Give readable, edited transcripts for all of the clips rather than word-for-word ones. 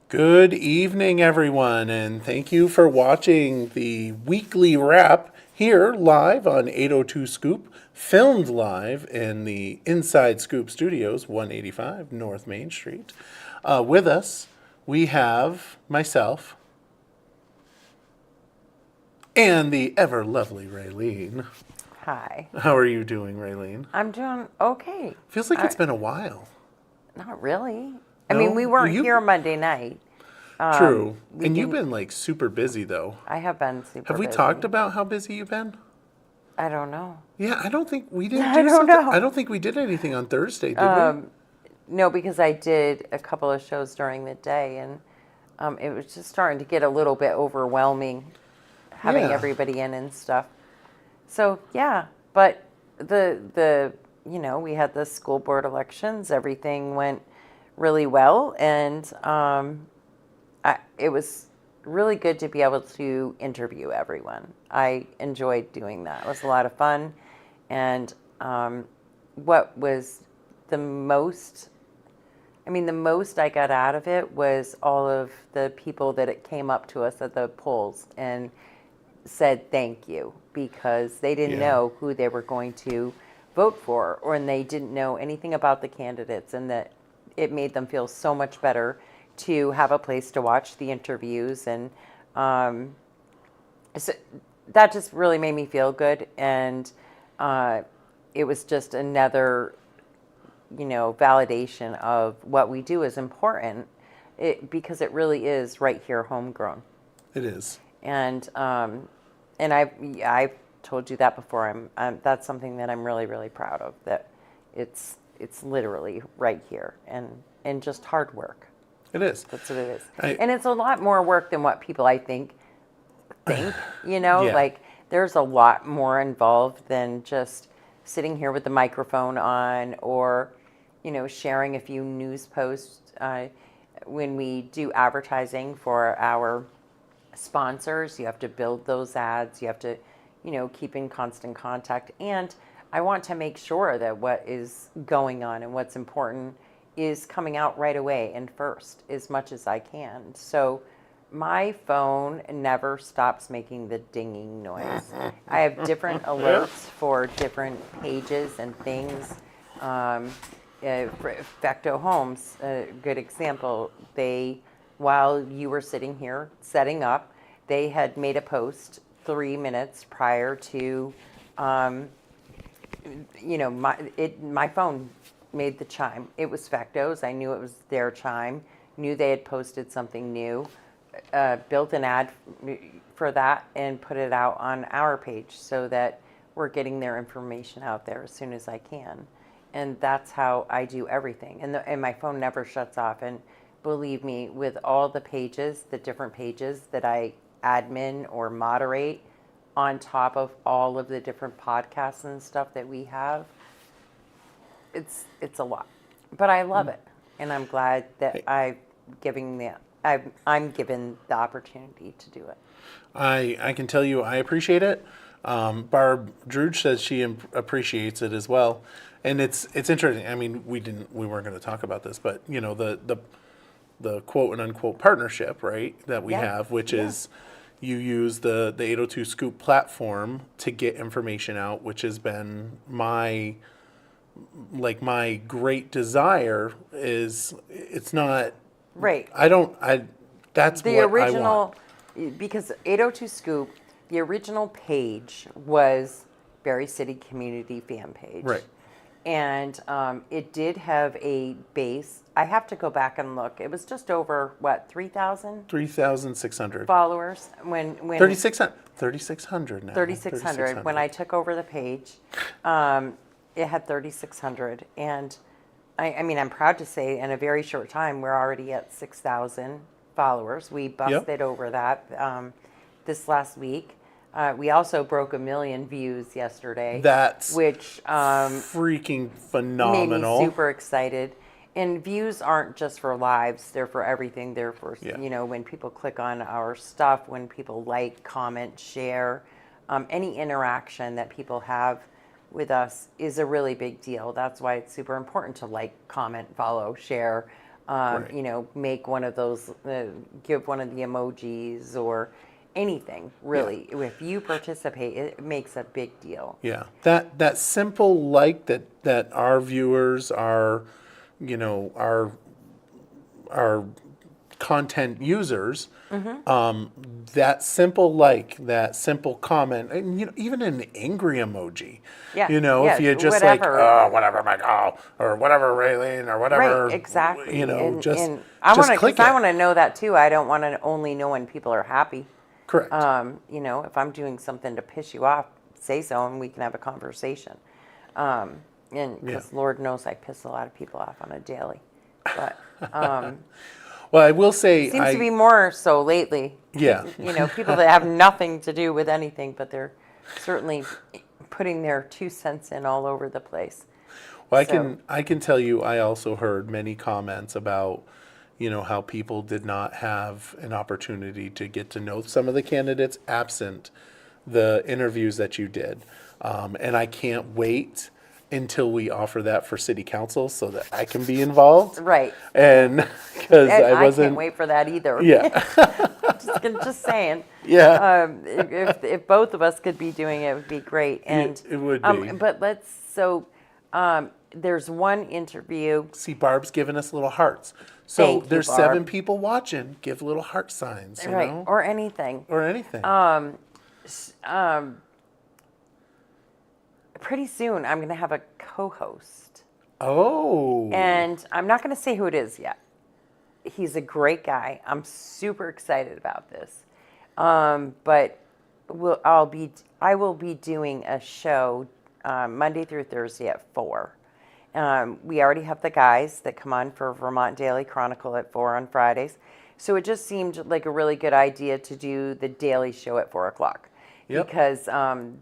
Good evening, everyone, and thank you for watching the weekly wrap here live on 802 Scoop, filmed live in the Inside Scoop Studios, 185 North Main Street. With us, we have myself and the ever lovely Raylene. Hi. How are you doing, Raylene? I'm doing okay. Feels like it's I, been a while. Not really. I mean, No? we Well, weren't here Monday night. true. We And you've didn't. been like super busy, though. I have been Have super we talked busy. about how busy you've been? I don't know. Yeah, I don't think we didn't I do don't something. I know. don't think we did anything on Thursday, did we? No, because I did a couple of shows during the day, and it was just starting to get a little bit overwhelming having Yeah. everybody in and stuff. So yeah, but the we had the school board elections. Everything went really well, and it was really good to be able to interview everyone. I enjoyed doing that. It was a lot of fun, and what was the most the most I got out of it was all of the people that it came up to us at the polls and said thank you because they didn't Yeah. know who they were going to vote for, or and they didn't know anything about the candidates, and that it made them feel so much better to have a place to watch the interviews, and um, so that just really made me feel good, and uh, it was just another validation of what we do is important, because it really is right here homegrown. It is. And I've told you that before. That's something that I'm really, really proud of, that it's literally right here, and just hard work. It is. That's what it is. I And it's a lot more work than what people I think, yeah. like there's a lot more involved than just sitting here with the microphone on, or sharing a few news posts. When we do advertising for our sponsors, you have to build those ads, you have to keep in constant contact, and I want to make sure that what is going on and what's important is coming out right away and first as much as I can. So my phone never stops making the dinging noise. I have different alerts for different pages and things. Fecto Homes, a good example. While you were sitting here setting up, they had made a post 3 minutes prior to, my phone made the chime. It was Fecto's. I knew it was their chime. Knew they had posted something new. Built an ad for that and put it out on our page so that we're getting their information out there as soon as I can. And that's how I do everything. And my phone never shuts off. And believe me, with all the pages, the different pages that I admin or moderate on top of all of the different podcasts and stuff that we have, it's a lot. But I love it. And I'm glad that I'm given the opportunity to do it. I can tell you I appreciate it. Barb Druge says she appreciates it as well, and it's interesting. I mean, we weren't going to talk about this, but the quote and unquote partnership, right, that we Yeah. have, which Yeah. is you use the 802 Scoop platform to get information out, which has been my great desire. Is it's not Right. I don't I that's The what I want. original, because 802 Scoop, the original page was Berry City Community Fan Page. Right. And it did have a base. I have to go back and look. It was just over, what, 3,000 3,600. followers when 3,600. 3,600 now. 3,600. When I took over the page, it had 3,600. And I mean, I'm proud to say in a very short time, we're already at 6,000 followers. We busted over that this last week. We also broke 1 million views yesterday. That's which freaking phenomenal. made me super excited. And views aren't just for lives; they're for everything. They're for when people click on our stuff, when people like, comment, share, any interaction that people have with us is a really big deal. That's why it's super important to like, comment, follow, share, Right. You know, make one of those, give one of the emojis or anything, really. If you participate, it makes a big deal. Yeah, that simple like that our viewers, our you know our content users, that simple like, that simple comment, and even an angry emoji. Yeah, If yeah, you just like, whatever. oh, whatever, Mike, oh, or whatever, Raylene, or Right, whatever, exactly. just And I want to, click because I it. want to know that too. I don't want to only know when people are happy. Correct. You know, if I'm doing something to piss you off, say so, and we can have a conversation. And because Lord knows I piss a lot of people off on a daily, but Well, I will say, seems to be more so lately. Yeah. You know, people that have nothing to do with anything, but they're certainly putting their 2 cents in all over the place. Well, So- I can tell you, I also heard many comments about, how people did not have an opportunity to get to know some of the candidates absent the interviews that you did. And I can't wait until we offer that for city council so that I can be involved. Right. And because And I wasn't. can't wait for that either. Yeah. just saying. Yeah. If both of us could be doing it, it would be great. And it would be. But there's one interview. See, Barb's giving us little hearts. So Thank you, there's Barb. 7 people watching. Give little heart signs, Right. know? Or anything. Or anything. Pretty soon, I'm going to have a co-host. Oh. And I'm not going to say who it is yet. He's a great guy. I'm super excited about this. But I will be doing a show Monday through Thursday at 4. We already have the guys that come on for Vermont Daily Chronicle at 4 on Fridays. So it just seemed like a really good idea to do the daily show at 4 o'clock. Yep. Because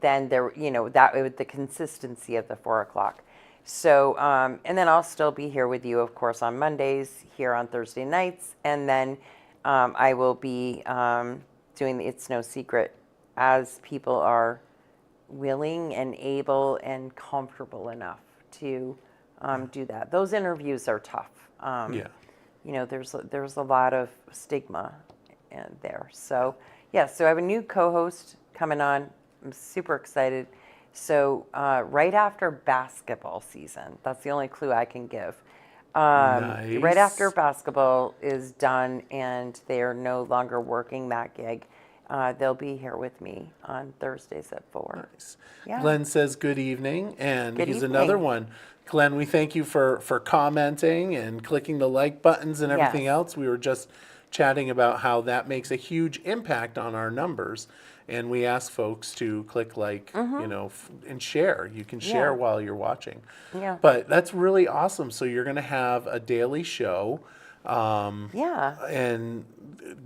then the consistency of the 4 o'clock. So, and then I'll still be here with you, of course, on Mondays, here on Thursday nights. And then I will be doing the It's No Secret as people are willing and able and comfortable enough to do that. Those interviews are tough. Yeah. There's a lot of stigma there. So, so I have a new co-host coming on. I'm super excited. So right after basketball season, that's the only clue I can give. Nice. Right after basketball is done and they are no longer working that gig, they'll be here with me on Thursdays at 4. Nice. Yeah. Glenn says good evening, and Good he's evening. another one. Glenn, we thank you for commenting and clicking the like buttons and everything Yes. else. We were just chatting about how that makes a huge impact on our numbers. And we ask folks to click like, and share. You can share Mm-hmm. Yeah. while you're watching. Yeah. But that's really awesome. So you're going to have a daily show. Yeah. And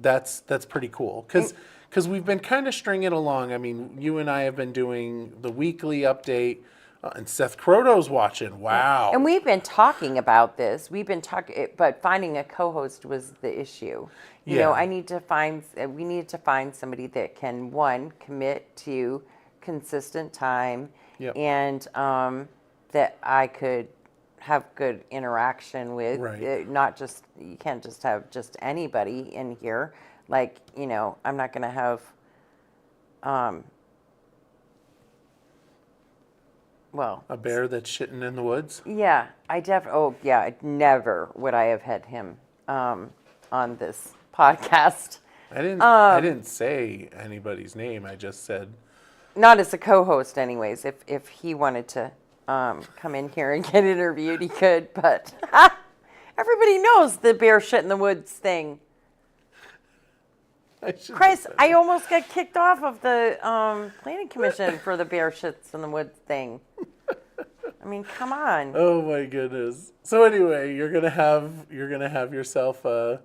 that's pretty cool because we've been kind of stringing it along. I mean, you and I have been doing the weekly update, and Seth Croto's watching. Wow. And we've been talking about this. We've been talking, but finding a co-host was the issue. You know, Yeah. we needed to find somebody that can, one, commit to consistent time, Yep. and that I could have good interaction with. Right. Not just, you can't just have just anybody in here. Like, I'm not going to have, well, A bear that's shitting in the woods. yeah, never would I have had him on this podcast. I didn't say anybody's name. I just said, Not as a co-host, anyways. If he wanted to come in here and get interviewed, he could. But everybody knows the bear shit in the woods thing. I should Christ, I almost got kicked off of the planning commission for the bear shits in the woods thing. I mean, come on. Oh my goodness. So anyway, you're gonna have yourself a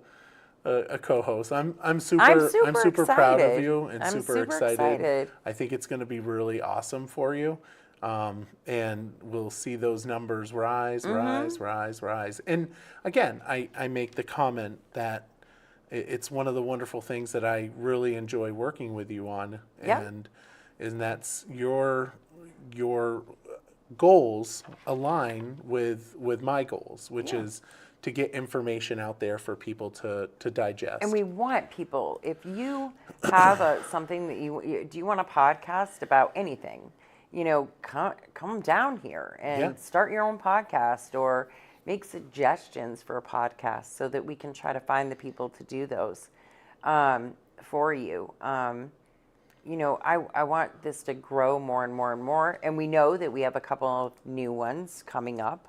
co-host. I'm super super proud of excited. you and I'm super super excited. excited. I think it's gonna be really awesome for you. And we'll see those numbers rise. And again, I make the comment that it's one of the wonderful things that I really enjoy working with you on. Yeah. And that's your goals align with my goals, which Yeah. is to get information out there for people to digest. And we want people, if you have something that do you want a podcast about anything? Come down here and Yeah. start your own podcast or make suggestions for a podcast so that we can try to find the people to do those for you. I want this to grow more and more and more. And we know that we have a couple of new ones coming up.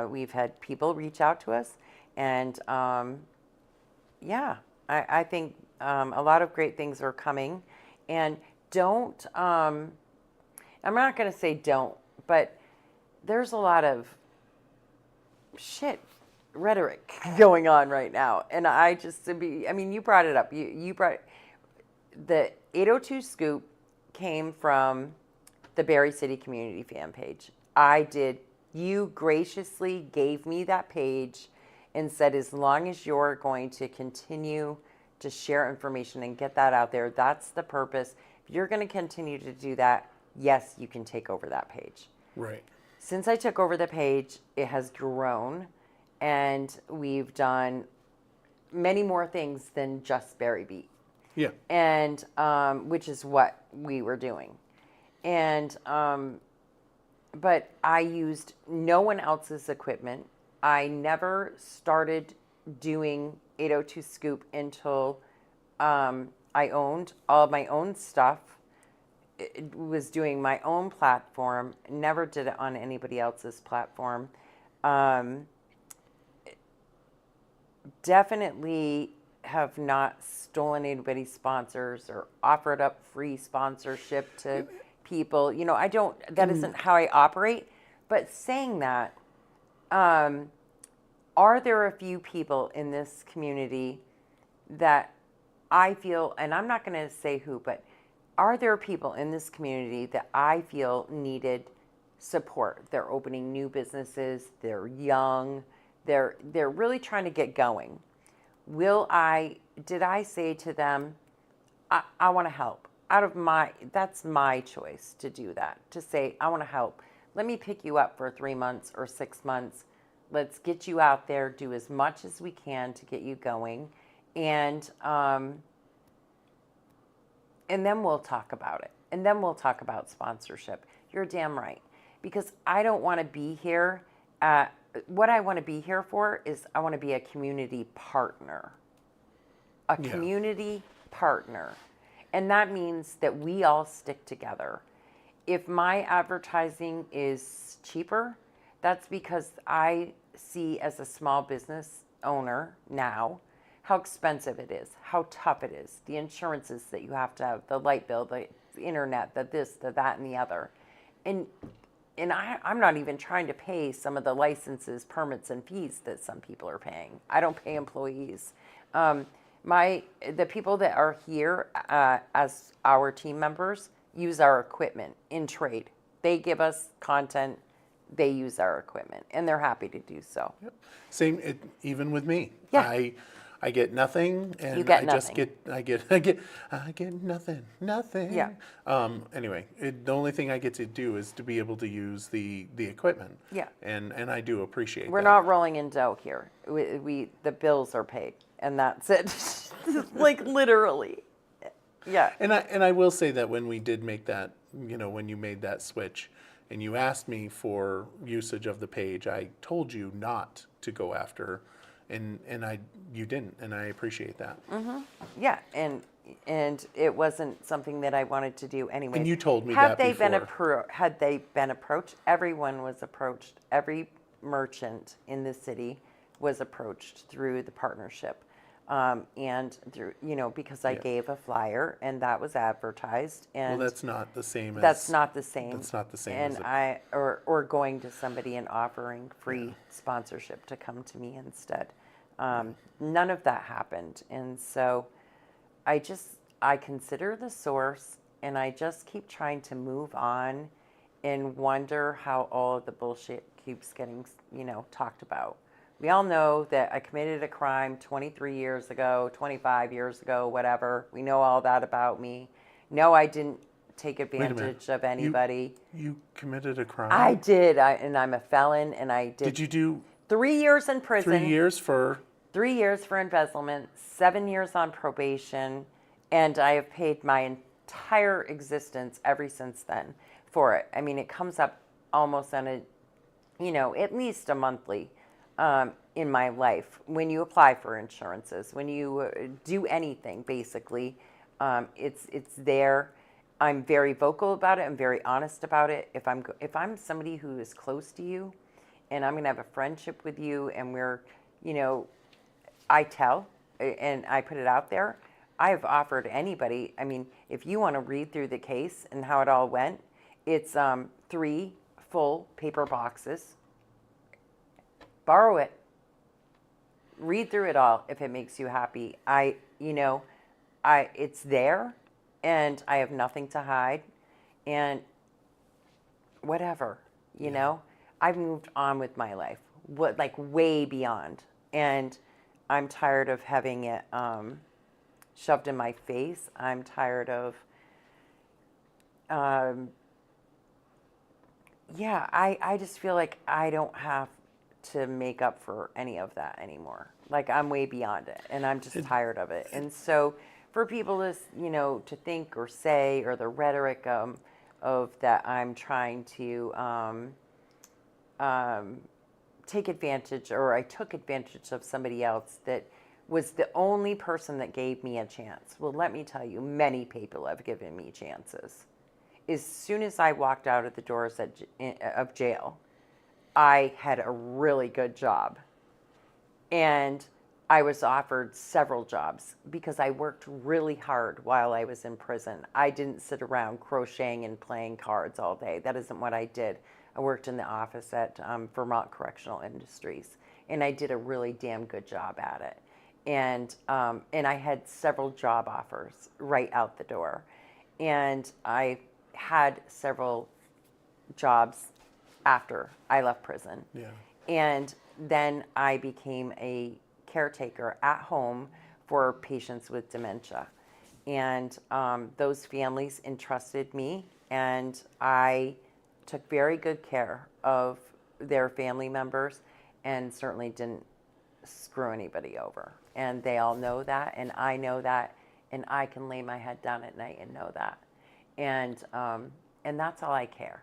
We've had people reach out to us. And I think a lot of great things are coming. And don't, I'm not going to say don't, but there's a lot of shit rhetoric going on right now. And you brought it up. You brought the 802 Scoop came from the Berry City Community fan page. You graciously gave me that page and said, as long as you're going to continue to share information and get that out there, that's the purpose. If you're going to continue to do that, yes, you can take over that page. Right. Since I took over the page, it has grown, and we've done many more things than just Berry Beat. Yeah. And which is what we were doing. And but I used no one else's equipment. I never started doing 802 Scoop until I owned all of my own stuff. It was doing my own platform. Never did it on anybody else's platform. Definitely have not stolen anybody's sponsors or offered up free sponsorship to people. That isn't how I operate. But saying that, are there a few people in this community that I feel, and I'm not going to say who, but are there people in this community that I feel needed support? They're opening new businesses, they're young, they're really trying to get going. Did I say to them, I want to help? That's my choice to do that, to say, I want to help. Let me pick you up for 3 months or 6 months. Let's get you out there, do as much as we can to get you going. And then we'll talk about it. And then we'll talk about sponsorship. You're damn right. Because I don't want to be here. What I want to be here for is I want to be a community partner. Yeah. Community partner. And that means that we all stick together. If my advertising is cheaper, that's because I see as a small business owner now how expensive it is, how tough it is, the insurances that you have to have, the light bill, the internet, the this, the that, and the other. And I'm not even trying to pay some of the licenses, permits, and fees that some people are paying. I don't pay employees. The people that are here as our team members use our equipment in trade. They give us content, they use our equipment, and they're happy to do so. Yep. Same, even with me. Yeah. I get nothing, and You get I just nothing. I get nothing. Yeah. Anyway, the only thing I get to do is to be able to use the equipment. Yeah. And I do appreciate We're that. not rolling in dough here. The bills are paid, and that's it. Like literally. Yeah. And I will say that when we did make that, when you made that switch, and you asked me for usage of the page, I told you not to go after, and you didn't, and I appreciate that. Yeah, and it wasn't something that I wanted to do anyway. And you told me had that they before. had they been approached, everyone was approached. Every merchant in the city was approached through the partnership, and through because I Yeah. gave a flyer and that was advertised. And Well, that's not the same as. that's not the same. That's not the same And as or going to somebody and offering free sponsorship to come to me instead. None of that happened, and so I consider the source, and I just keep trying to move on, and wonder how all of the bullshit keeps getting talked about. We all know that I committed a crime 23 years ago, 25 years ago, whatever. We know all that about me. No, I didn't take a minute. advantage of anybody. You committed a crime? I did, and I'm a felon, and I did. Did you do 3 years in prison? 3 years for? 3 years for embezzlement, 7 years on probation, and I have paid my entire existence ever since then for it. I mean, it comes up almost on a, at least a monthly in my life. When you apply for insurances, when you do anything, basically, it's there. I'm very vocal about it. I'm very honest about it. If I'm somebody who is close to you, and I'm going to have a friendship with you, and we're, I tell and I put it out there. I've offered anybody, I mean, if you want to read through the case and how it all went, it's 3 full paper boxes. Borrow it. Read through it all if it makes you happy. It's there, and I have nothing to hide, and whatever, I've moved on with my life, like way beyond, and I'm tired of having it shoved in my face. I'm tired of, I just feel like I don't have to make up for any of that anymore. Like, I'm way beyond it, and I'm just tired of it. And so for people to, to think or say, or the rhetoric of that I'm trying to take advantage, or I took advantage of somebody else that was the only person that gave me a chance. Well, let me tell you, many people have given me chances. As soon as I walked out of the doors of jail, I had a really good job. And I was offered several jobs because I worked really hard while I was in prison. I didn't sit around crocheting and playing cards all day. That isn't what I did. I worked in the office at Vermont Correctional Industries, and I did a really damn good job at it. And I had several job offers right out the door. And I had several jobs after I left prison. Yeah. And then I became a caretaker at home for patients with dementia. And those families entrusted me, and I took very good care of their family members and certainly didn't screw anybody over. And they all know that, and I know that, and I can lay my head down at night and know that. And that's all I care,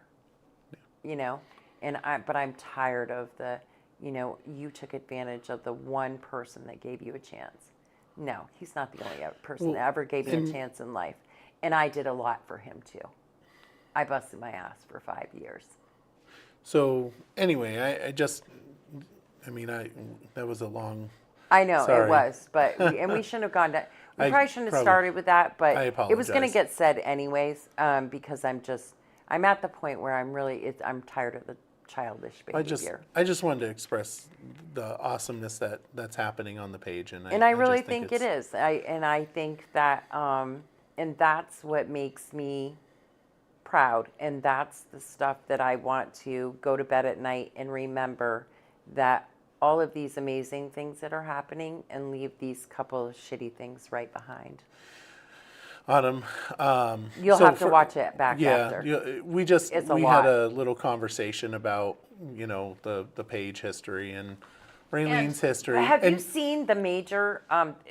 but I'm tired of the, you took advantage of the one person that gave you a chance. No, he's not the only person that ever gave me a chance in life. And I did a lot for him too. I busted my ass for 5 years. So anyway, that was a long. I know. Sorry. It was, but we shouldn't have gone down. We probably shouldn't have started with that, but I it was going to apologize. get said anyways, because I'm at the point where I'm tired of the childish behavior. I just wanted to express the awesomeness that's happening on the page, and I just really think it it's- is. I think that, and that's what makes me proud, and that's the stuff that I want to go to bed at night and remember, that all of these amazing things that are happening, and leave these couple of shitty things right behind. Autumn. You'll have to watch it back after. Yeah, we It's a had lot. a little conversation about the page history and Raylene's history. Have you and seen the major?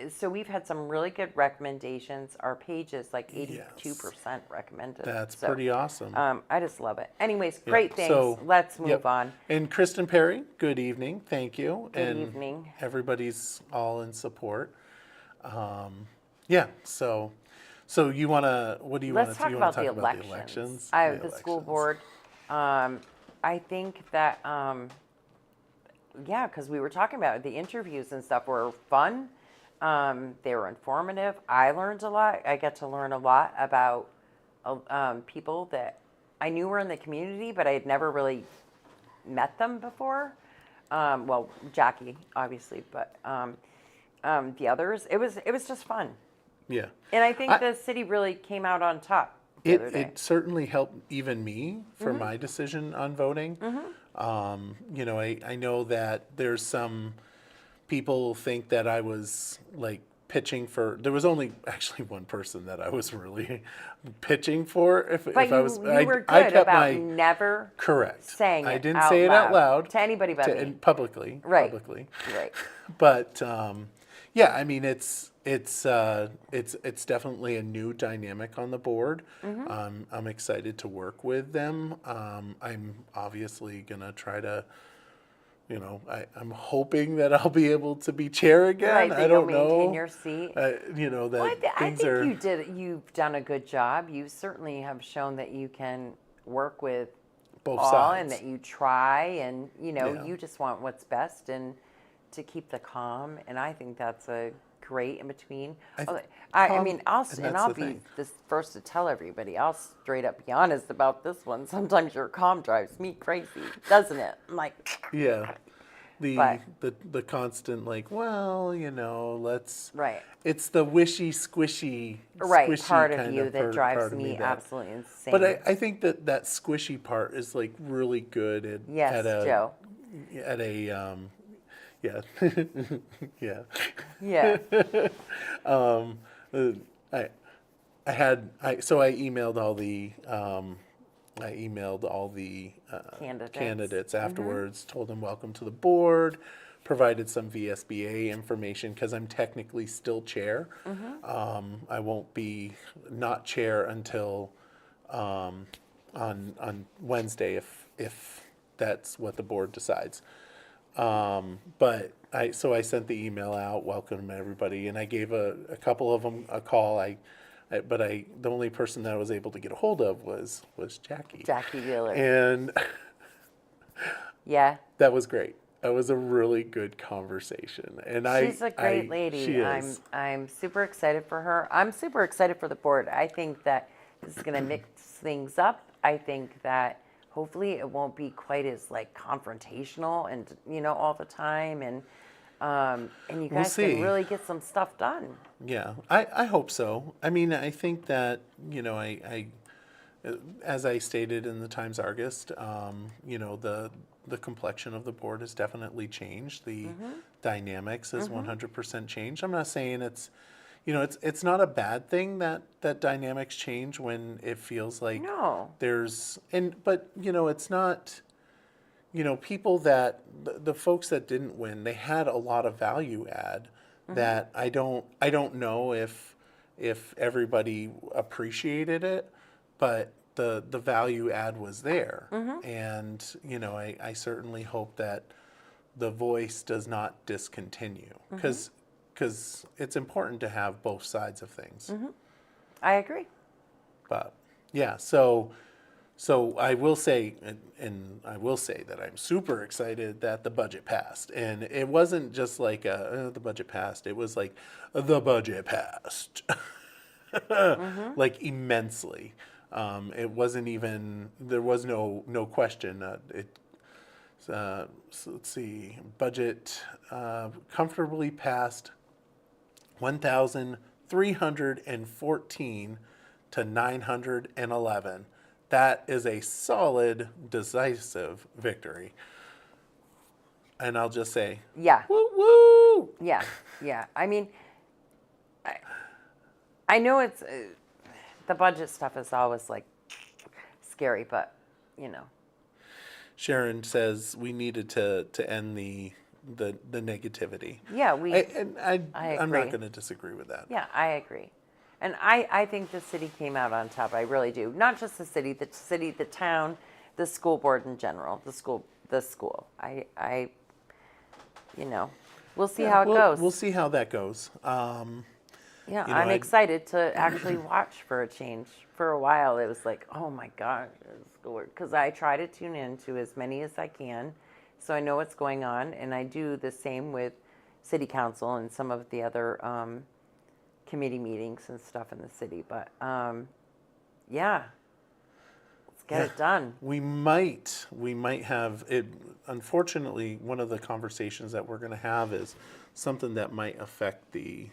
So we've had some really good recommendations. Our page is like 82% recommended. That's So, pretty awesome. I just love it. Anyways, great things. So, Let's move yep. on. And Kristen Perry, good evening. Thank you. Good evening. Everybody's all in support. So you want to? What do you want to? Let's talk You about want to the talk about elections. the elections? The school board. I think that, because we were talking about it, the interviews and stuff were fun. They were informative. I learned a lot. I get to learn a lot about people that I knew were in the community, but I had never really met them before. Well, Jackie, obviously, but the others. It was just fun. Yeah. And I think the city really came out on top the other day. It certainly helped even me for my decision on voting. I know that there's some people think that I was like pitching for. There was only actually one person that I was really pitching for. If But I was, you I were I good kept about my never correct. saying I it didn't out say it out loud to anybody but me. and publicly. Right. Publicly. Right. But yeah, I mean it's definitely a new dynamic on the board. I'm excited to work with them. I'm obviously gonna try to, I'm hoping that I'll be able to be chair again. Right, that I don't you'll maintain know. your seat. That Well, I things think are. you've done a good job. You certainly have shown that you can work with Both all sides. and that you try and, Yeah. you just want what's best and to keep the calm. And I think that's a great in between. I calm, mean, and that's I'll the be thing. the first to tell everybody, I'll straight up be honest about this one. Sometimes your calm drives me crazy, doesn't it? I'm like, Yeah. But- The constant like, well, let's. right. It's the wishy squishy. Right, Squishy part of kind you that part drives of me that- absolutely insane. But I think that squishy part is like really good Yes, at a Joe. at a yeah yeah Yeah. I I emailed all the Candidates. candidates afterwards, told them welcome to the board, provided some VSBA information because I'm technically still chair. I won't be not chair until on Wednesday if that's what the board decides. But I sent the email out, welcome everybody, and I gave a couple of them a call. The only person that I was able to get a hold of was Jackie. Jackie Wheeler. And Yeah. that was great. That was a really good conversation. And She's a great lady. She is. I'm super excited for her. I'm super excited for the board. I think that this is going to mix things up. I think that hopefully it won't be quite as like confrontational and all the time and you guys see. can really get some stuff done. Yeah, I hope so. I mean, I think that, I as I stated in the Times Argus, the complexion of the board has definitely changed. The dynamics has 100% changed. I'm not saying it's, it's not a bad thing that dynamics change when it feels like No. but it's not, people that, the folks that didn't win, they had a lot of value add that I don't know if everybody appreciated it, but the value add was there. And, I certainly hope that the voice does not discontinue because it's important to have both sides of things. I agree. But yeah, so I will say, and I will say that I'm super excited that the budget passed, and it wasn't just like the budget passed. It was like the budget passed, like immensely. It wasn't even, there was no question. So let's see, budget comfortably passed 1,314 to 911. That is a solid, decisive victory. And I'll just say, Yeah. woo woo! Yeah. Yeah. I mean, I know it's the budget stuff is always like scary, but Sharon says we needed to end the negativity. yeah, I'm agree. not going to disagree with that. Yeah, I agree. And I think the city came out on top. I really do. Not just the city, the town, the school board in general, the school. We'll see how it goes. We'll see how that goes. Yeah, you know, I'm I- excited to actually watch for a change. For a while, it was like, oh my God, because I try to tune in to as many as I can, so I know what's going on, and I do the same with city council and some of the other committee meetings and stuff in the city. But yeah, let's get it done. We might have it. Unfortunately, one of the conversations that we're going to have is something that might affect the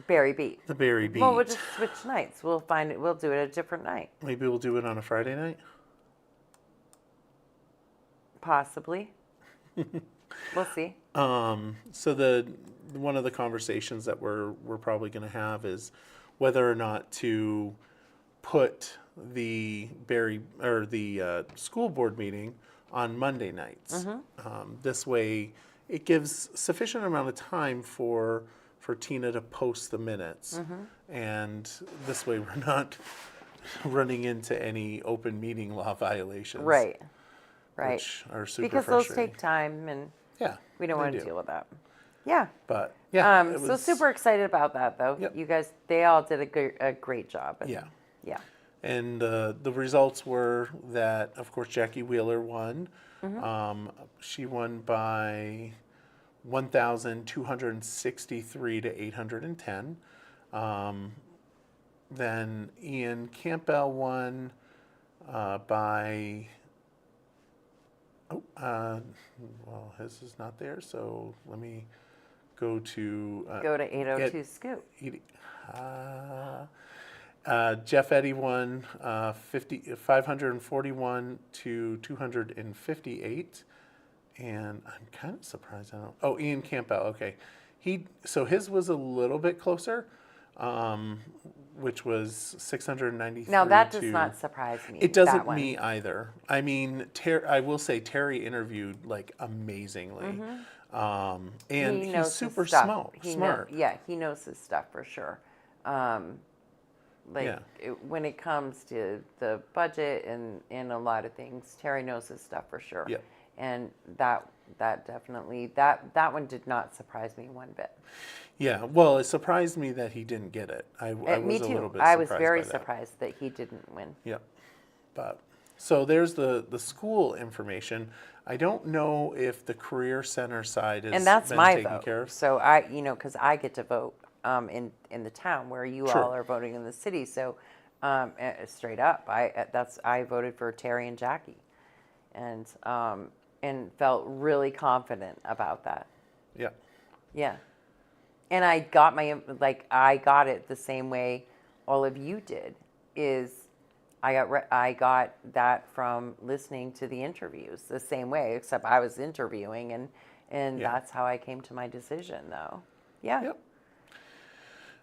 Barry Beat. Barry Beat. Well, we'll just switch nights. We'll do it a different night, Maybe we'll do it on a Friday night. possibly. We'll see. So the one of the conversations that we're probably going to have is whether or not to put the school board meeting on Monday nights. This way, it gives sufficient amount of time for Tina to post the minutes, and this way we're not running into any open meeting law violations. Right. Which are super Because those frustrating. take time, and Yeah, we don't they want to do. deal with that. Yeah. But yeah, it So was- super excited about that, though. Yep. You guys, they all did a great job. And, Yeah. Yeah. And the results were that, of course, Jackie Wheeler won. She won by 1,263 to 810. Then Ian Campbell won by, well, his is not there, so let me go to. Go to 802 Scoop. Jeff Eddy won 541 to 258, and I'm kind of surprised. Oh, Ian Campbell. Okay, so his was a little bit closer, which was 693. Now, that does not surprise me. It that doesn't one. me either. I mean, I will say Terry interviewed like amazingly, and He knows he's his super stuff. smart. Yeah, he knows his stuff for sure. Yeah. When it comes to the budget and a lot of things, Terry knows his stuff for sure. Yep. And that definitely that one did not surprise me one bit. Yeah, well, it surprised me that he didn't get it. I was Me a too. little bit I surprised was very by that. surprised that he didn't win. Yep. But so there's the school information. I don't know if the career center side is And that's been my taken vote. care of. So because I get to vote in the town where you Sure. all are voting in the city. So straight up, I voted for Terry and Jackie, and felt really confident about that. Yeah. Yeah, and I got I got it the same way all of you did. I got that from listening to the interviews the same way, except I was interviewing, and Yeah. that's how I came to my decision, though. Yeah. Yep.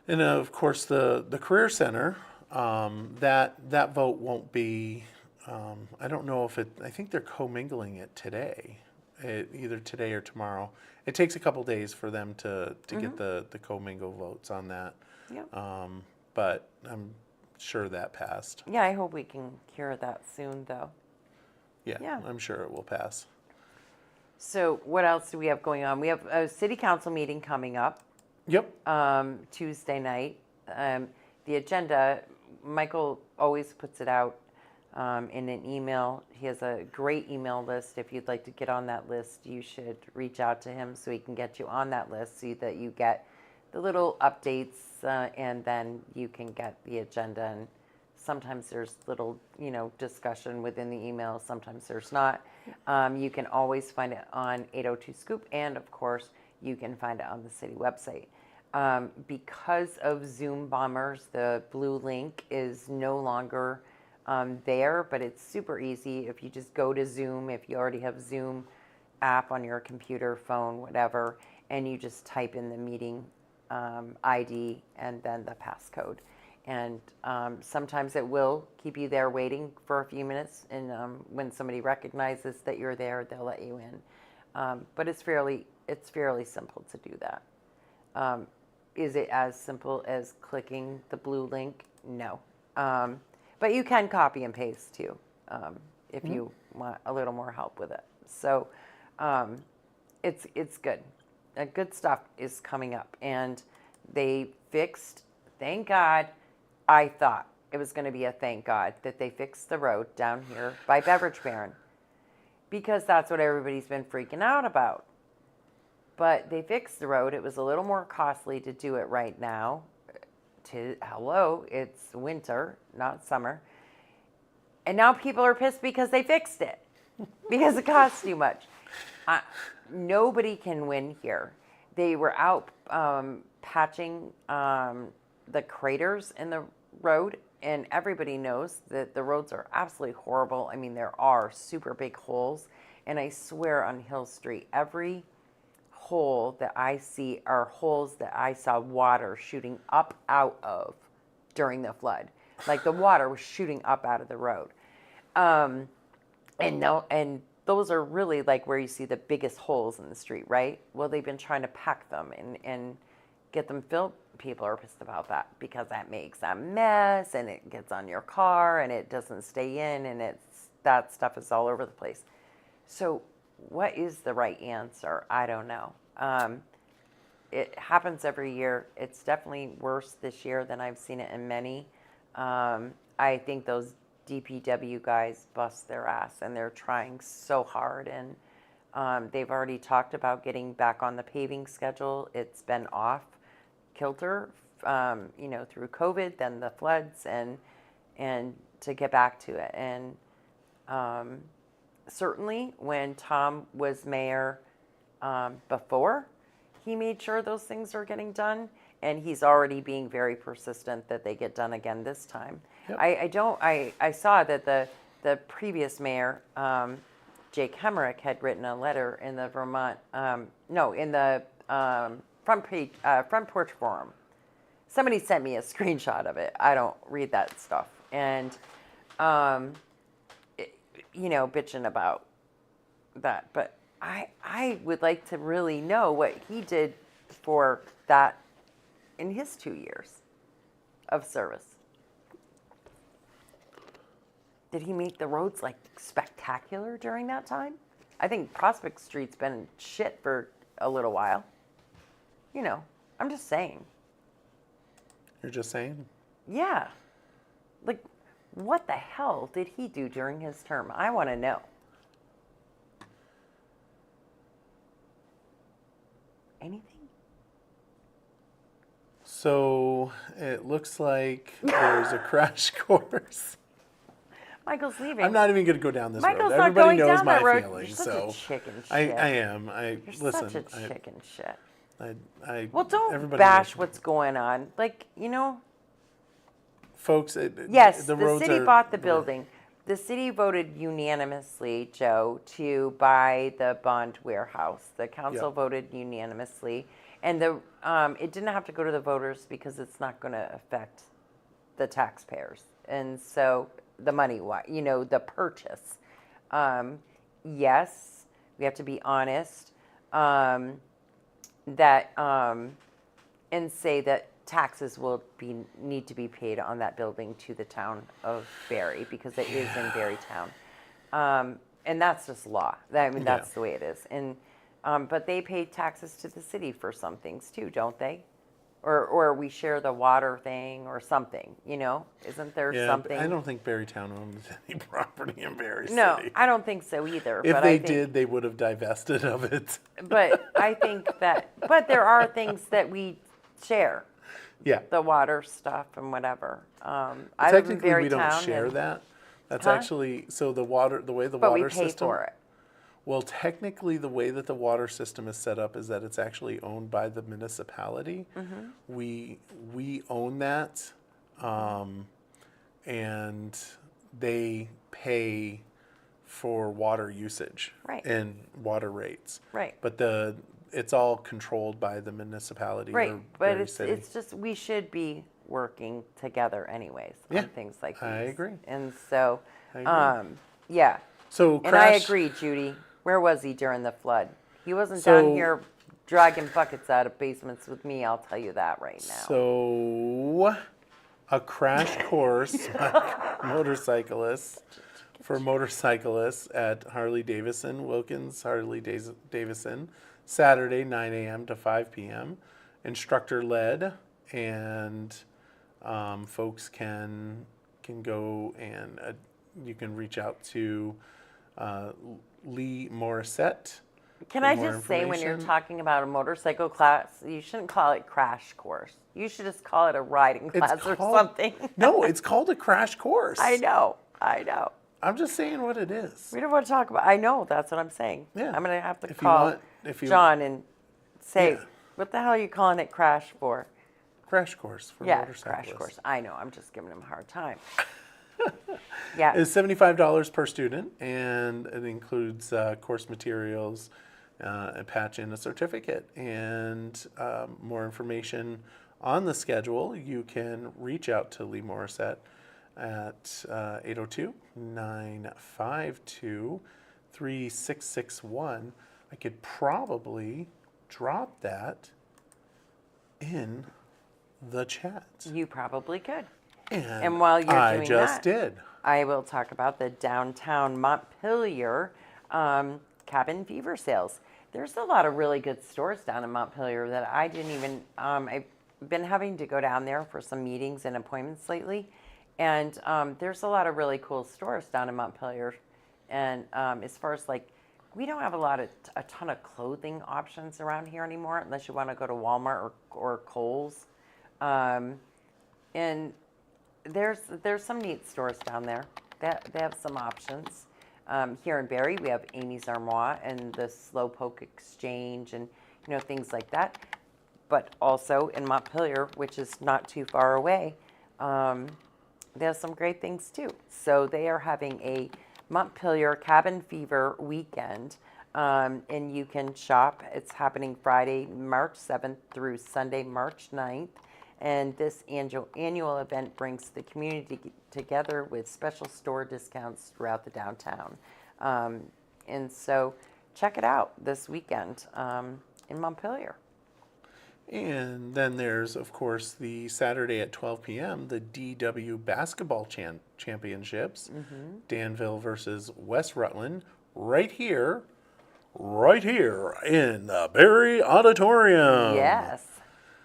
And of course, the career center, that vote won't be. I don't know if it. I think they're commingling it today, either today or tomorrow. It takes a couple days for them to get the commingle votes on that. Yep. But I'm sure that passed. Yeah, I hope we can cure that soon, though. Yeah, Yeah. I'm sure it will pass. So what else do we have going on? We have a city council meeting coming up Yep. Tuesday night. The agenda, Michael always puts it out in an email. He has a great email list. If you'd like to get on that list, you should reach out to him so he can get you on that list so that you get the little updates and then you can get the agenda. And sometimes there's little, discussion within the email. Sometimes there's not. You can always find it on 802 Scoop, and of course, you can find it on the city website. Because of Zoom bombers, the blue link is no longer there, but it's super easy. If you just go to Zoom, if you already have Zoom app on your computer, phone, whatever, and you just type in the meeting ID and then the passcode. And sometimes it will keep you there waiting for a few minutes, and when somebody recognizes that you're there, they'll let you in. But it's fairly simple to do that. Is it as simple as clicking the blue link? No. But you can copy and paste too, if you want a little more help with it. So it's good. Good stuff is coming up, and they fixed. Thank God. I thought it was going to be a thank God that they fixed the road down here by Beverage Baron, because that's what everybody's been freaking out about. But they fixed the road. It was a little more costly to do it right now. It's winter, not summer. And now people are pissed because they fixed it, because it costs too much. Nobody can win here. They were out patching the craters in the road, and everybody knows that the roads are absolutely horrible. I mean, there are super big holes, and I swear on Hill Street, every hole that I see are holes that I saw water shooting up out of during the flood. Like the water was shooting up out of the road. And those are really like where you see the biggest holes in the street, right? Well, they've been trying to pack them and get them filled. People are pissed about that because that makes a mess and it gets on your car and it doesn't stay in and that stuff is all over the place. So what is the right answer? I don't know. It happens every year. It's definitely worse this year than I've seen it in many. I think those DPW guys bust their ass and they're trying so hard, and they've already talked about getting back on the paving schedule. It's been off kilter, through COVID, then the floods, and to get back to it. And certainly when Tom was mayor before, he made sure those things are getting done, and he's already being very persistent that they get done again this time. Yep. I saw that the previous mayor, Jake Hemrick, had written a letter in the Front Porch Forum. Somebody sent me a screenshot of it. I don't read that stuff. And, bitching about that. But I would like to really know what he did for that in his 2 years of service. Did he make the roads like spectacular during that time? I think Prospect Street's been shit for a little while. I'm just saying. You're just saying? Yeah. Like, what the hell did he do during his term? I want to know. Anything? So it looks like there's a crash course. Michael's leaving. I'm not even going to go down this Michael's road. not Everybody going knows down my that road. feelings. You're such so a chicken shit. I am. You're Listen. such a chicken shit. Well, Don't bash what's going on. Like, folks. Yes, the the city are, bought the building. The city voted unanimously, Joe, to buy the bond warehouse. The council Yep. voted unanimously, and it didn't have to go to the voters because it's not going to affect the taxpayers. And so the money, the purchase. Yes, we have to be honest. And say that taxes will need to be paid on that building to the town of Barry because it is in Barry town, and that's just law. That's the way it is. And but they pay taxes to the city for some things too, don't they? Or we share the water thing or something. Isn't there something? I don't think Barrytown owns any property in Barry City. No, I don't think so either. If but they I think, did, they would have divested of it. But I think but there are things that we share. Yeah. The water stuff and whatever. I live in Technically, we don't Barrytown, share and- that. That's Huh? actually so the way the But water we pay system. for it. Well, technically, the way that the water system is set up is that it's actually owned by the municipality. Mm-hmm. We own that, and they pay for water usage Right. and water rates. Right. But it's all controlled by the municipality. Right, or but Berry City. it's just we should be working together anyways Yeah, on things like these. I agree. And so, I agree. yeah. So And I crash. agree, Judy. Where was he during the flood? He wasn't So- down here dragging buckets out of basements with me. I'll tell you that right now. So, a crash course by motorcyclists for motorcyclists at Harley Davidson, Wilkins Harley Davidson, Saturday 9 a.m. to 5 p.m. Instructor led, and folks can go and you can reach out to Lee Morissette. Can for I more just say, when you're information. talking about a motorcycle class, you shouldn't call it crash course. You should just call it a riding class or something. No, it's called a crash course. I know. I'm just saying what it is. We don't want to talk about. I know, that's what I'm saying. Yeah. I'm gonna have to If you call want- if you- John and say, Yeah. what the hell are you calling it crash for? Crash course for Yeah, motorcyclists. crash course. I know. I'm just giving him a hard time. Yeah. It's $75 per student, and it includes course materials. and patch in a certificate. And more information on the schedule, you can reach out to Lee Morissette at 802-952-3661. I could probably drop that in the chat. You probably could. And And while you're I doing just that, did. I will talk about the downtown Montpelier cabin fever sales. There's a lot of really good stores down in Montpelier that I didn't even, I've been having to go down there for some meetings and appointments lately. And there's a lot of really cool stores down in Montpelier. And as far as like, we don't have a ton of clothing options around here anymore, unless you want to go to Walmart or Kohl's. And there's some neat stores down there. They have some options. Here in Barrie, we have Amy's Armoire and the Slowpoke Exchange and things like that. But also in Montpelier, which is not too far away, they have some great things too. So they are having a Montpelier Cabin Fever weekend, and you can shop. It's happening Friday, March 7th through Sunday, March 9th. And this annual event brings the community together with special store discounts throughout the downtown. And so check it out this weekend in Montpelier. And then there's, of course, the Saturday at 12 p.m., the DW Basketball Championships, Danville versus West Rutland, right here in the Barrie Auditorium. Yes.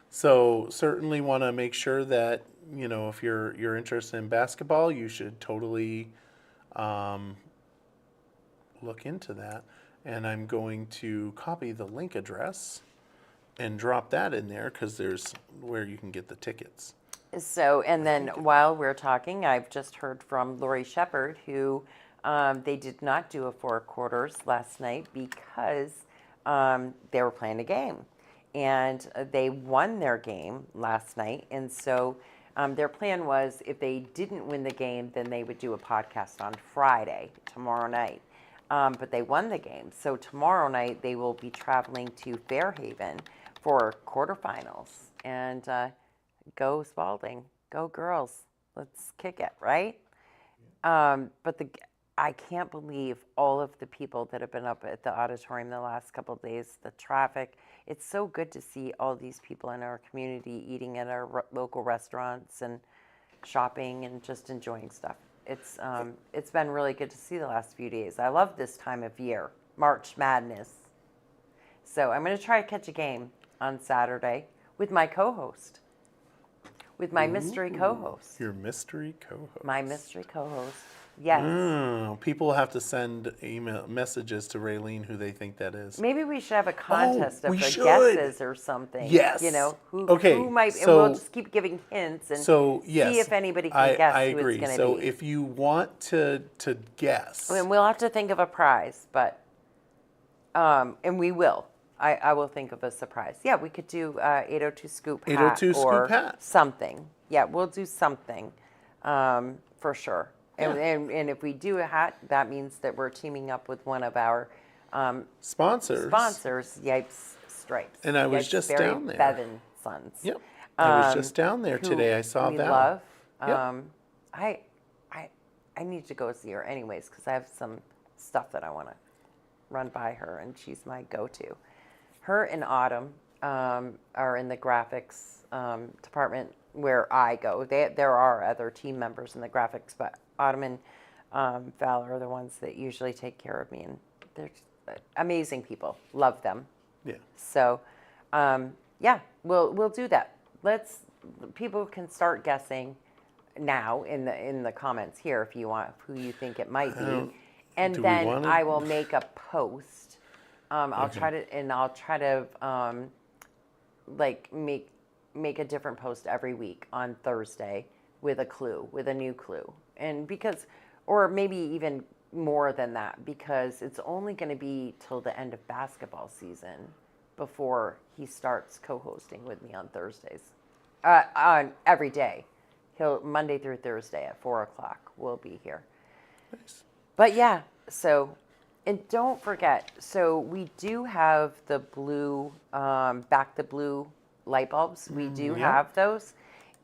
So certainly want to make sure that, if you're interested in basketball, you should totally look into that. And I'm going to copy the link address and drop that in there because there's where you can get the tickets. So, and then while we're talking, I've just heard from Lori Shepard, who they did not do a 4 quarters last night because they were playing a game. And they won their game last night. And so their plan was if they didn't win the game, then they would do a podcast on Friday, tomorrow night. But they won the game. So tomorrow night, they will be traveling to Fairhaven for quarterfinals. And go Spalding, go girls, let's kick it, right? But I can't believe all of the people that have been up at the auditorium the last couple of days, the traffic. It's so good to see all these people in our community eating at our local restaurants and shopping and just enjoying stuff. It's been really good to see the last few days. I love this time of year, March Madness. So I'm going to try to catch a game on Saturday with my co-host, with my mystery co-host. Your mystery co-host. My mystery co-host. Yes. People have to send email messages to Raylene who they think that is. Maybe we should have a contest of we the should. guesses or something. Yes. Who might, and we'll just keep giving hints and see if anybody can guess I who agree. it's going to So be. if you want to guess. I mean, we'll have to think of a prize, but, and we will. I will think of a surprise. Yeah, we could do 802 Scoop hat 802 Scoop or hat. something. Yeah, we'll do something for sure. Yeah. And if we do a hat, that means that we're teaming up with one of our Sponsors. Yipes Stripes. And I was Yipes just Barry down there. Bevan Sons. Yep. I was just down there who today. I saw we Val. love. Yep. I need to go see her anyways because I have some stuff that I want to run by her, and she's my go-to. Her and Autumn are in the graphics department where I go. There are other team members in the graphics, but Autumn and Val are the ones that usually take care of me, and they're just amazing people. Love them. Yeah. So, yeah, we'll do that. People can start guessing now in the comments here if you want who you think it might be, and do we then wanna- I will make a post. I'll try to like make a different post every week on Thursday with a new clue, and or maybe even more than that, because it's only going to be till the end of basketball season before he starts co-hosting with me on Thursdays, on every day. Monday through Thursday at 4:00 we'll be here. Nice. But yeah, so And don't forget, so we do have the blue, back the blue light bulbs. We do yeah. have those,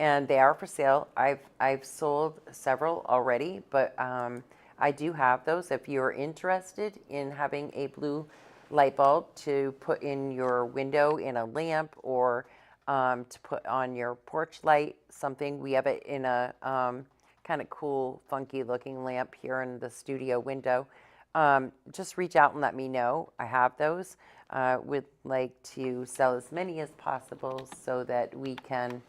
and they are for sale. I've sold several already, but I do have those. If you're interested in having a blue light bulb to put in your window in a lamp, or to put on your porch light, something, we have it in a kind of cool, funky looking lamp here in the studio window. Just reach out and let me know. I have those. Would like to sell as many as possible so that we can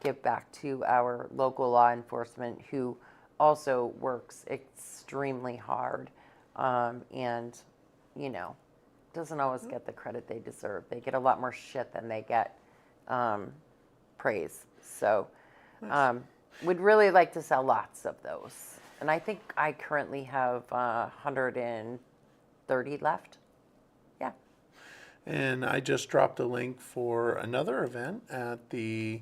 give back to our local law enforcement, who also works extremely hard, and, you know, doesn't always get the credit they deserve. They get a lot more shit than they get praise. So would really like to sell lots of those. And I think I currently have 130 left. Yeah. And I just dropped a link for another event at the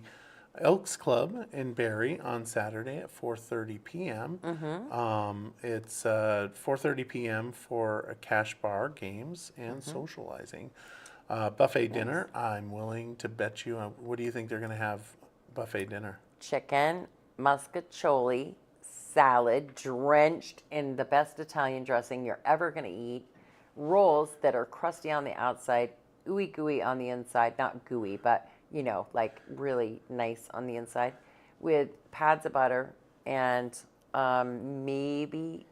Elks Club in Barrie on Saturday at 4:30 p.m. It's 4:30 p.m. for a cash bar, games, and socializing. Buffet dinner. I'm willing to bet you. What do you think they're going to have buffet dinner? Chicken, muscatoli, salad drenched in the best Italian dressing you're ever going to eat, rolls that are crusty on the outside, ooey gooey on the inside, not gooey, but, you know, like really nice on the inside, with pads of butter and maybe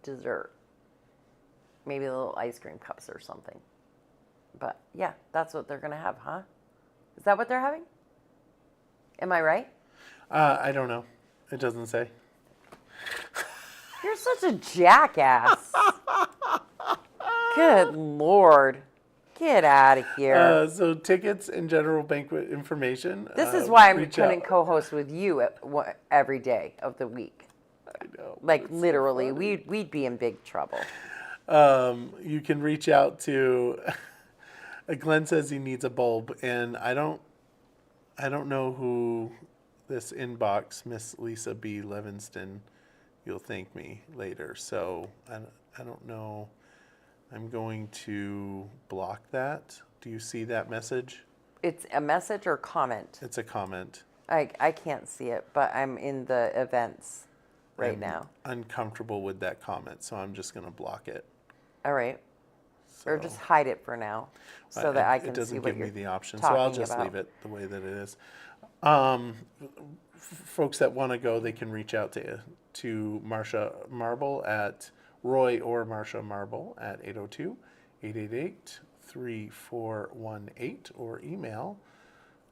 dessert, maybe little ice cream cups or something. But yeah, that's what they're going to have, huh? Is that what they're having? Am I right? I don't know. It doesn't say. You're such a jackass. Good Lord. Get out of here. So tickets and general banquet information. This is why I reach couldn't out. co-host with you every day of the week. I know. Like It's so literally, funny. we'd be in big trouble. You can reach out to. Glenn says he needs a bulb, and I don't know who this inbox, Miss Lisa B. Levinston. You'll thank me later. So I don't know. I'm going to block that. Do you see that message? It's a message or comment. It's a comment. I can't see it, but I'm in the events right I'm now. uncomfortable with that comment, so I'm just going to block it. All right. Or So- just hide it for now, so that I can It doesn't see what give you're me the option, so talking I'll just about. leave it the way that it is. Folks that want to go, they can reach out to Marcia Marble at Roy or Marcia Marble at 802-888-3418, or email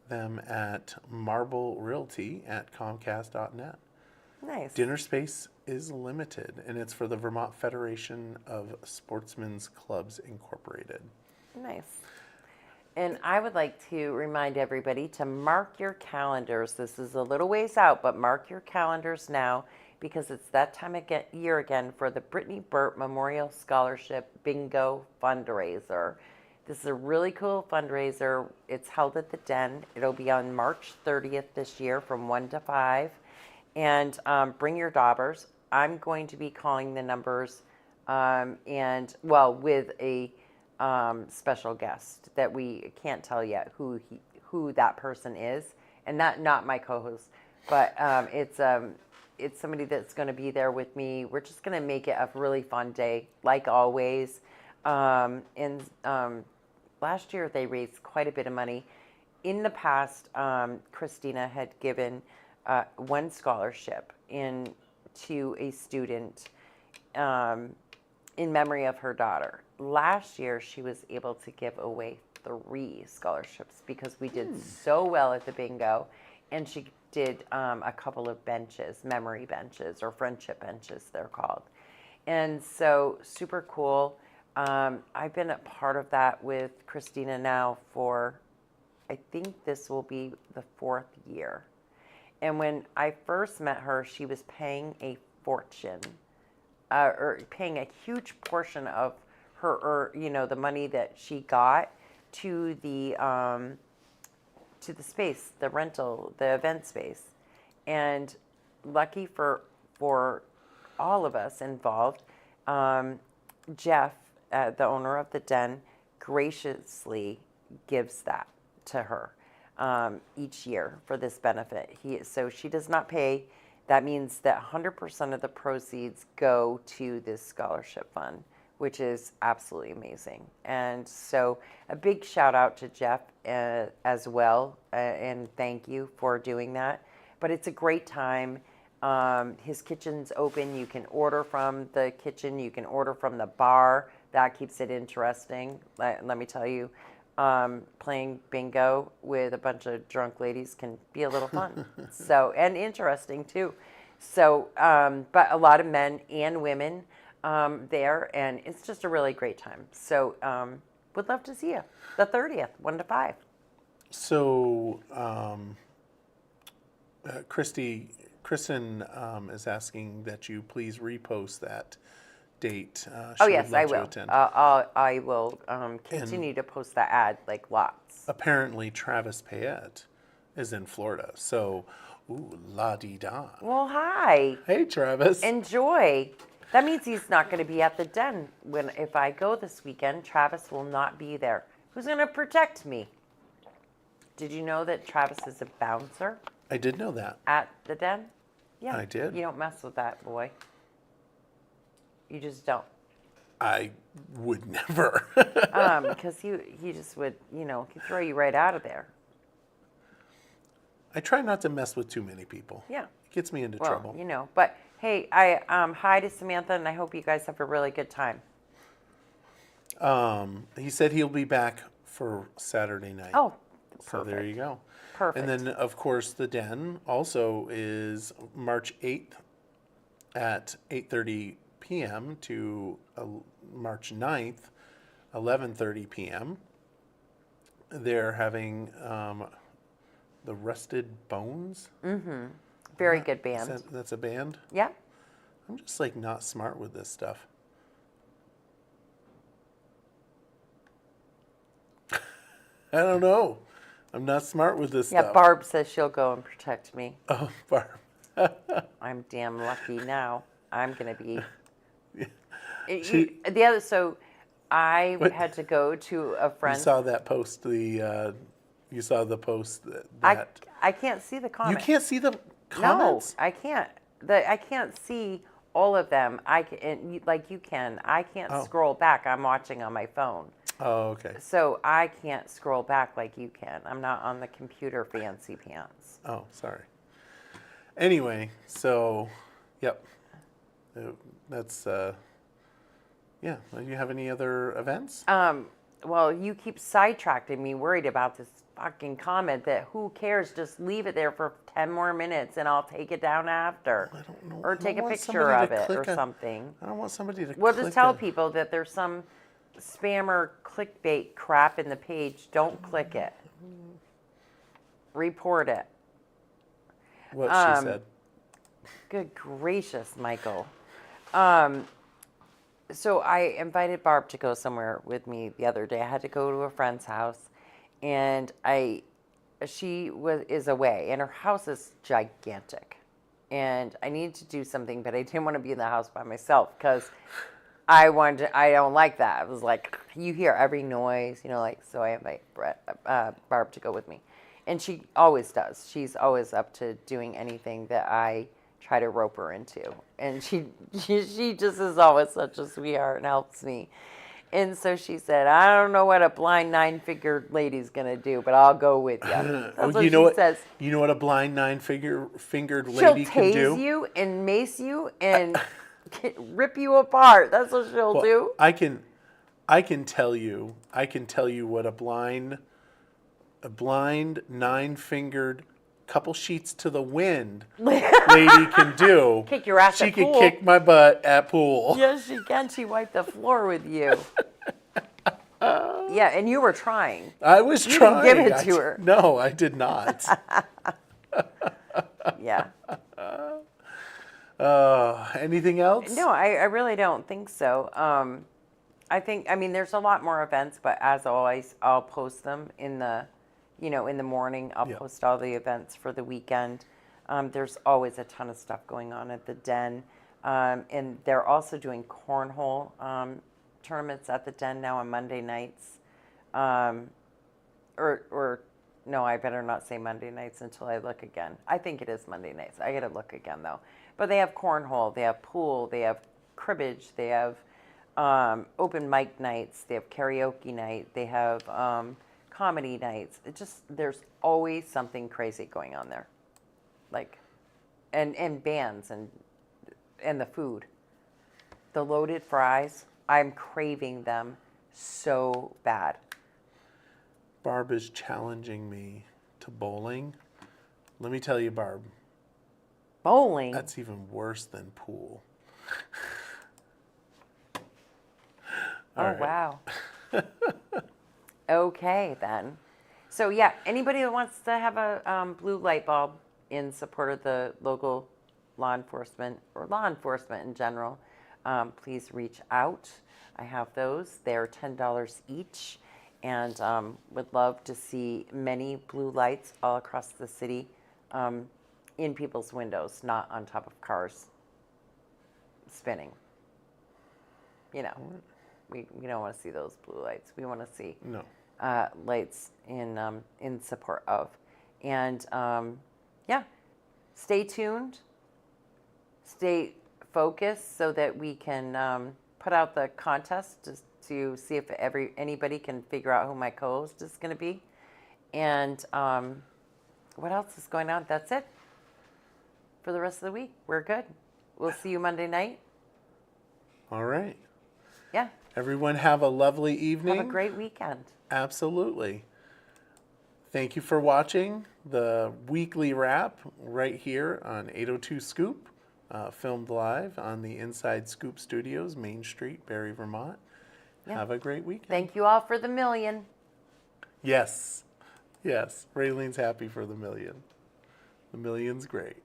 them at marblerealty@comcast.net. Nice. Dinner space is limited, and it's for the Vermont Federation of Sportsmen's Clubs Incorporated. Nice. And I would like to remind everybody to mark your calendars. This is a little ways out, but mark your calendars now, because it's that time of year again for the Brittany Burt Memorial Scholarship Bingo fundraiser. This is a really cool fundraiser. It's held at the Den. It'll be on March 30th this year from 1 to 5. And bring your daubers. I'm going to be calling the numbers, and well, with a special guest that we can't tell yet who that person is, and not my co-host, but it's somebody that's going to be there with me. We're just going to make it a really fun day, like always. And last year they raised quite a bit of money. In the past, Christina had given one scholarship to a student in memory of her daughter. Last year, she was able to give away 3 scholarships because we did so well at the bingo, and she did a couple of benches, memory benches or friendship benches, they're called. And so super cool. I've been a part of that with Christina now for, I think this will be the 4th year. And when I first met her, she was paying a fortune, or paying a huge portion of her, or the money that she got to the space, the rental, the event space. And lucky for all of us involved, Jeff, the owner of the Den, graciously gives that to her each year for this benefit. So she does not pay. That means that 100% of the proceeds go to this scholarship fund, which is absolutely amazing. And so a big shout out to Jeff as well, and thank you for doing that. But it's a great time. His kitchen's open. You can order from the kitchen. You can order from the bar. That keeps it interesting. Let me tell you, playing bingo with a bunch of drunk ladies can be a little fun. And interesting too. But a lot of men and women there, and it's just a really great time. So, would love to see you the 30th, 1 to 5. So, Kristen is asking that you please repost that date. Oh She yes, would love I to will. attend. I will continue to post that ad like lots. Apparently, Travis Payette is in Florida. So, ooh, la-di-da. Well, hi. Hey, Travis. Enjoy. That means he's not going to be at the Den if I go this weekend. Travis will not be there. Who's going to protect me? Did you know that Travis is a bouncer I did know that. at the Den? Yeah. I did. You don't mess with that boy. You just don't. I would never. Because he just would, he'd throw you right out of there. I try not to mess with too many people. Yeah. It gets me into Well, trouble. But hey, hi to Samantha, and I hope you guys have a really good time. He said he'll be back for Saturday night. Oh, so perfect. there you go. Perfect. And then, of course, the Den also is March 8th at 8:30 p.m. to March 9th, 11:30 p.m. They're having the Rusted Bones. Very good band. That's a band? Yeah. I'm just like not smart with this stuff. I don't know. I'm not smart with this Yeah, stuff. Barb says she'll go and protect me. Oh, Barb. I'm damn lucky now. I'm gonna be. She- I What? had to go to a You friend. saw that post. You saw the post that I can't see the you comments. can't see the comments. No, I can't. I can't see all of them. Like you can. I can't Oh. scroll back. I'm watching on my phone. Oh, okay. So I can't scroll back like you can. I'm not on the computer fancy pants. Oh, sorry. Anyway, so, yep. That's yeah. Do you have any other events? Well, you keep sidetracking me, worried about this fucking comment that who cares? Just leave it there for 10 more minutes and I'll take it down after. I don't know. Or I don't take a want picture somebody of to it or click on- something. I don't want somebody to. Well, click just tell on- people that there's some spammer clickbait crap in the page. Don't click it. Report it. what she said. Good gracious, Michael. So I invited Barb to go somewhere with me the other day. I had to go to a friend's house, and she is away, and her house is gigantic, and I needed to do something, but I didn't want to be in the house by myself because I don't like that. I was like, you hear every noise, so I invite Barb to go with me, and she always does. She's always up to doing anything that I try to rope her into, and she just is always such a sweetheart and helps me. And so she said, I don't know what a blind 9-figured lady's gonna do, but I'll go with you. That's Oh, what you know she says. You know what a blind fingered She'll lady can do? tase you and mace you and rip you apart. That's what she'll Well, do. I can tell you what a blind 9-fingered couple sheets to the wind lady can do. Kick your ass She at can pool. kick my butt at pool. Yes, she can. She wiped the floor with you. Yeah, and you were trying. I was You trying. didn't give it to her. No, I did not. Yeah. Anything else? No, I really don't think so. I mean, there's a lot more events, but as always, I'll post them in the morning. I'll Yeah. post all the events for the weekend. There's always a ton of stuff going on at the Den. And they're also doing cornhole tournaments at the Den now on Monday nights. Or no, I better not say Monday nights until I look again. I think it is Monday nights. I gotta look again though. But they have cornhole, they have pool, they have cribbage, they have open mic nights, they have karaoke night, they have comedy nights. There's always something crazy going on there, like, and bands and the food, the loaded fries. I'm craving them so bad. Barb is challenging me to bowling. Let me tell you, Barb, Bowling. that's even worse than pool. Oh, right. wow. Okay, then. So, yeah, anybody that wants to have a blue light bulb in support of the local law enforcement or law enforcement in general, please reach out. I have those. They're $10 each, and would love to see many blue lights all across the city in people's windows, not on top of cars spinning. You know, we don't want to see those blue lights. We want to see No. lights in support of. And yeah, stay tuned, stay focused so that we can put out the contest to see if anybody can figure out who my co-host is going to be. And what else is going on? That's it for the rest of the week. We're good. We'll see you Monday night. All right. Yeah. Everyone have a lovely evening. Have a great weekend. Absolutely. Thank you for watching the weekly wrap right here on 802 Scoop, filmed live on the Inside Scoop Studios, Main Street, Barre, Vermont. Yeah. Have a great weekend. Thank you all for the million. Yes. Yes. Raylene's happy for the million. The million's great.